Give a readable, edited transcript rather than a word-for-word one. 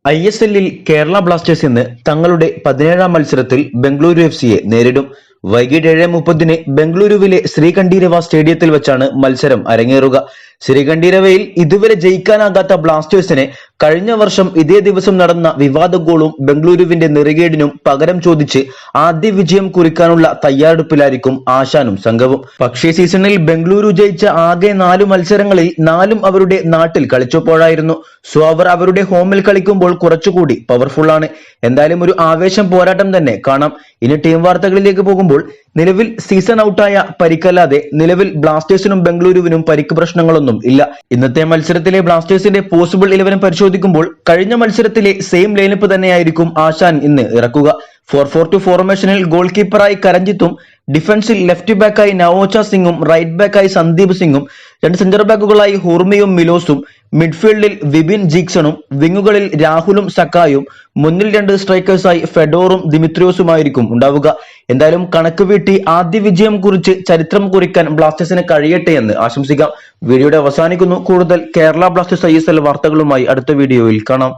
ISL-ൽ Kerala Blasters ഇന്ന് തങ്ങളുടെ 17-ാം മത്സരത്തിൽ ബംഗളൂരു എഫ്സിയെ നേരിടും. വൈകിട്ട് 7:30-ന് ബംഗളൂരുവിലെ ശ്രീകണ്ഠീരവ സ്റ്റേഡിയത്തിൽ വെച്ചാണ് മത്സരം അരങ്ങേറുക. ശ്രീകണ്ഠീരവയിൽ ഇതുവരെ ജയിക്കാനാകാത്ത ബ്ലാസ്റ്റേഴ്സിനെ കഴിഞ്ഞ വർഷം ഇതേ ദിവസം നടന്ന വിവാദ ഗോളും ബംഗളൂരുവിന്റെ നെറുകേടിനും പകരം ചോദിച്ച് ആദ്യ വിജയം കുറിക്കാനുള്ള തയ്യാറെടുപ്പിലായിരിക്കും ആശാനും സംഘവും. പക്ഷേ സീസണിൽ ബംഗളൂരു ജയിച്ച ആകെ 4 മത്സരങ്ങളിൽ 4ഉം അവരുടെ നാട്ടിൽ കളിച്ചപ്പോഴായിരുന്നു. സോ അവർ അവരുടെ ഹോമിൽ കളിക്കുമ്പോൾ കുറച്ചുകൂടി പവർഫുൾ ആണ്. എന്തായാലും ഒരു ആവേശം പോരാട്ടം തന്നെ കാണാം. ഇനി ടീം വാർത്തകളിലേക്ക് പോകുമ്പോൾ നിലവിൽ സീസൺ ഔട്ടായ പരിക്കല്ലാതെ നിലവിൽ ബ്ലാസ്റ്റേഴ്സിനും ബംഗളൂരുവിനും പരിക്ക് പ്രശ്നങ്ങളൊന്നും ഇല്ല. ഇന്നത്തെ മത്സരത്തിലെ ബ്ലാസ്റ്റേഴ്സിന്റെ പോസിബിൾ 11 പരിശോധിക്കുമ്പോൾ കഴിഞ്ഞ മത്സരത്തിലെ സെയിം ലൈനപ്പ് തന്നെയായിരിക്കും ആശാൻ ഇന്ന് ഇറക്കുക. 4-4-2 ഫോർമേഷനിൽ ഗോൾ കീപ്പറായി കരഞ്ജിത്തും ഡിഫൻസിൽ ലെഫ്റ്റ് ബാക്കായി നവോച്ച സിംഗും റൈറ്റ് ബാക്കായി സന്ദീപ് സിംഗും 2 സെന്റർ ബാക്കുകളായി ഹുർമിയും മിലോസും മിഡ്ഫീൽഡിൽ വിപിൻ ജീക്സണും വിങ്ങുകളിൽ രാഹുലും സക്കായും മുന്നിൽ 2 സ്ട്രൈക്കേഴ്സായി ഫെഡോറും ദിമിത്രിയോസുമായിരിക്കും ഉണ്ടാവുക. എന്തായാലും കണക്ക് വീട്ടി ആദ്യ വിജയം കുറിച്ച് ചരിത്രം കുറിക്കാൻ ബ്ലാസ്റ്റേഴ്സിന് കഴിയട്ടെ എന്ന് ആശംസിക്കാം. വീഡിയോയുടെ അവസാനിക്കുന്നു. കൂടുതൽ കേരള ബ്ലാസ്റ്റേഴ്സ് ISL വാർത്തകളുമായി അടുത്ത വീഡിയോയിൽ കാണാം.